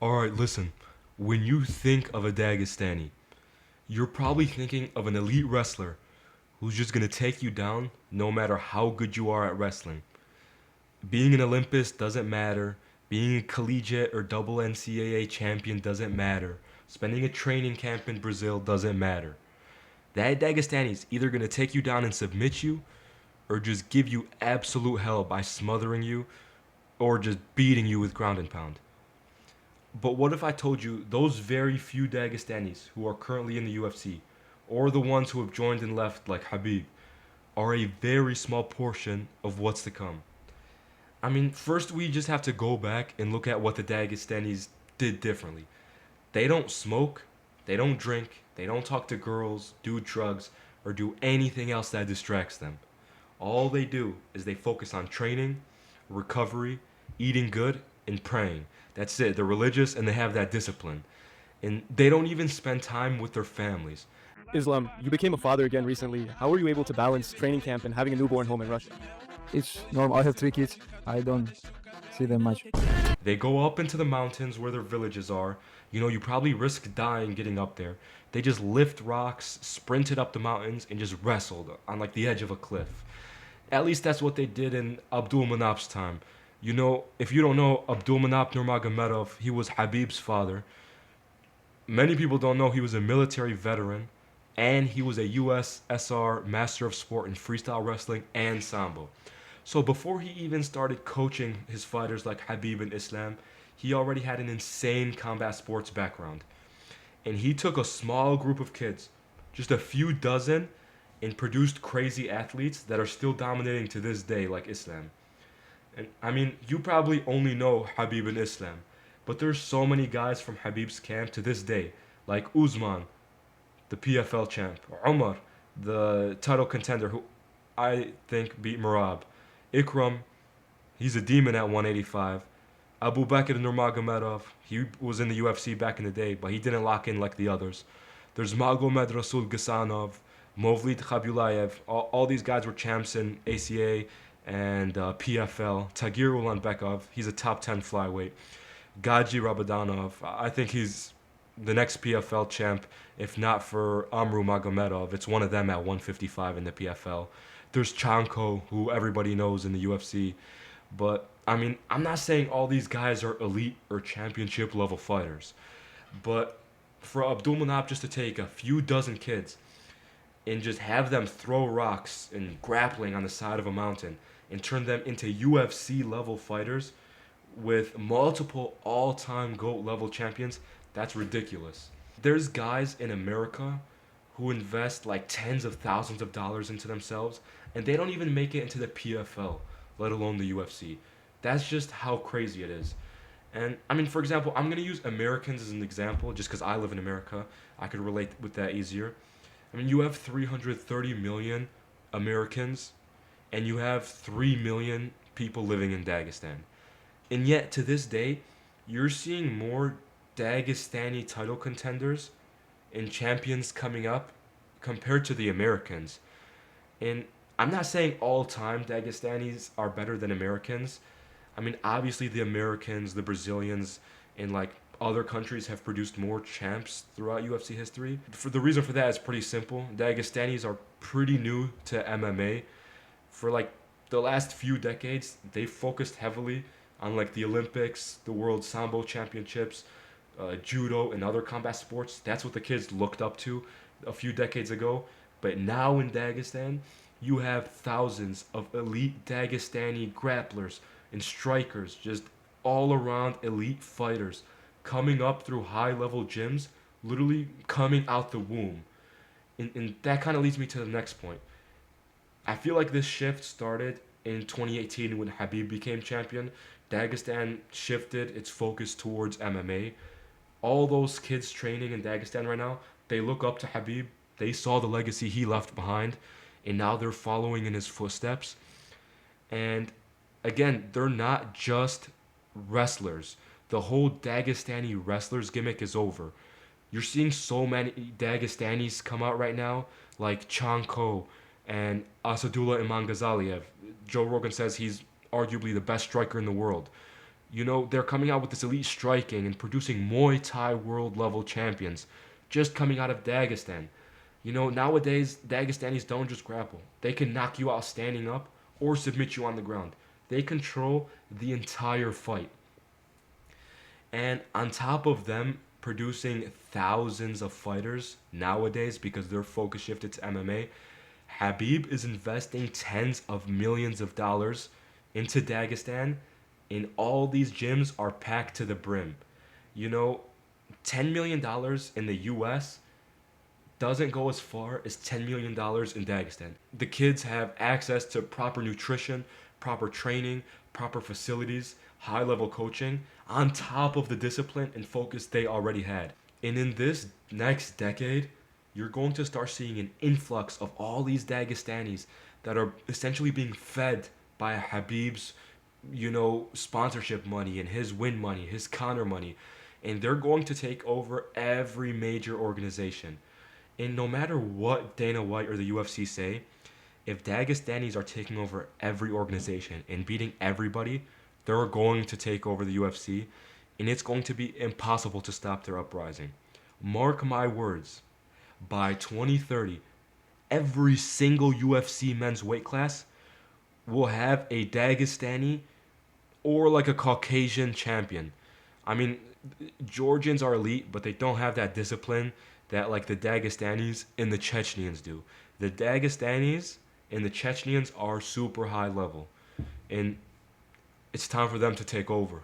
Alright, listen. When you think of a Dagestani, you're probably thinking of an elite wrestler who's just gonna take you down no matter how good you are at wrestling. Being an Olympus doesn't matter. Being a collegiate or double NCAA champion doesn't matter. Spending a training camp in Brazil doesn't matter. That Dagestani is either gonna take you down and submit you, or just give you absolute hell by smothering you, or just beating you with ground and pound. But what if I told you those very few Dagestanis who are currently in the UFC, or the ones who have joined and left like Habib, are a very small portion of what's to come? I mean, first we just have to go back and look at what the Dagestanis did differently. They don't smoke, they don't drink, they don't talk to girls, do drugs, or do anything else that distracts them. All they do is they focus on training, recovery, eating good, and praying. That's it. They're religious and they have that discipline. And they don't even spend time with their families. Islam, you became a father again recently. How were you able to balance training camp and having a newborn home in Russia? It's normal. I have three kids. I don't see them much. They go up into the mountains where their villages are. You know, you probably risk dying getting up there. They just lift rocks, sprinted up the mountains, and just wrestled on like the edge of a cliff. At least that's what they did in Abdul Manap's time. You know, if you don't know Abdul Manap Nurmagomedov, he was Habib's father. Many people don't know he was a military veteran, and he was a USSR Master of Sport in freestyle wrestling and sambo. So before he even started coaching his fighters like Habib and Islam, he already had an insane combat sports background. And he took a small group of kids, just a few dozen, and produced crazy athletes that are still dominating to this day, like Islam. And I mean, you probably only know Habib and Islam, but there's so many guys from Habib's camp to this day, like Usman, the PFL champ, Umar, the title contender who I think beat Marab, Ikram, he's a demon at 185. Abu Bakr Nurmagomedov, he was in the UFC back in the day, but he didn't lock in like the others. There's Magomed Rasul Gasanov, Movlid Khabulaev. All these guys were champs in ACA and PFL. Tagir Ulanbekov, he's a top 10 flyweight. Gaji Rabadanov, I think he's the next PFL champ, if not for Amru Magomedov. It's one of them at 155 in the PFL. There's Chanko, who everybody knows in the UFC. But, I mean, I'm not saying all these guys are elite or championship level fighters. But for Abdul Manap just to take a few dozen kids and just have them throw rocks and grappling on the side of a mountain and turn them into UFC level fighters with multiple all-time GOAT level champions, that's ridiculous. There's guys in America who invest like tens of thousands of dollars into themselves and they don't even make it into the PFL, let alone the UFC. That's just how crazy it is. And I mean, for example, I'm going to use Americans as an example just because I live in America. I could relate with that easier. I mean, you have 330 million Americans and you have 3 million people living in Dagestan. And yet, to this day, you're seeing more Dagestani title contenders and champions coming up compared to the Americans. And I'm not saying all time Dagestanis are better than Americans. I mean, obviously, the Americans, the Brazilians, and like other countries have produced more champs throughout UFC history. For the reason for that is pretty simple. Dagestanis are pretty new to MMA. For like the last few decades, they focused heavily on like the Olympics, the World Sambo Championships, judo, and other combat sports. That's what the kids looked up to a few decades ago. But now in Dagestan, you have thousands of elite Dagestani grapplers and strikers, just all around elite fighters coming up through high level gyms, literally coming out the womb. And that kind of leads me to the next point. I feel like this shift started in 2018 when Habib became champion. Dagestan shifted its focus towards MMA. All those kids training in Dagestan right now, they look up to Habib. They saw the legacy he left behind, and now they're following in his footsteps. And again, they're not just wrestlers. The whole Dagestani wrestlers gimmick is over. You're seeing so many Dagestanis come out right now, like Chanko and Asadullah Iman Ghazaliev. Joe Rogan says he's arguably the best striker in the world. You know, they're coming out with this elite striking and producing Muay Thai world level champions just coming out of Dagestan. You know, nowadays, Dagestanis don't just grapple. They can knock you out standing up or submit you on the ground. They control the entire fight. And on top of them producing thousands of fighters nowadays because their focus shifted to MMA, Habib is investing tens of millions of dollars into Dagestan, and all these gyms are packed to the brim. You know, $10 million dollars in the US doesn't go as far as $10 million dollars in Dagestan. The kids have access to proper nutrition, proper training, proper facilities, high level coaching, on top of the discipline and focus they already had. And in this next decade, you're going to start seeing an influx of all these Dagestanis that are essentially being fed by Habib's, you know, sponsorship money and his win money, his counter money. And they're going to take over every major organization. And no matter what Dana White or the UFC say, if Dagestanis are taking over every organization and beating everybody, they're going to take over the UFC, and it's going to be impossible to stop their uprising. Mark my words, by 2030, every single UFC men's weight class will have a Dagestani or like a Caucasian champion. I mean, Georgians are elite, but they don't have that discipline that like the Dagestanis and the Chechnyans do. The Dagestanis and the Chechnyans are super high level, and it's time for them to take over.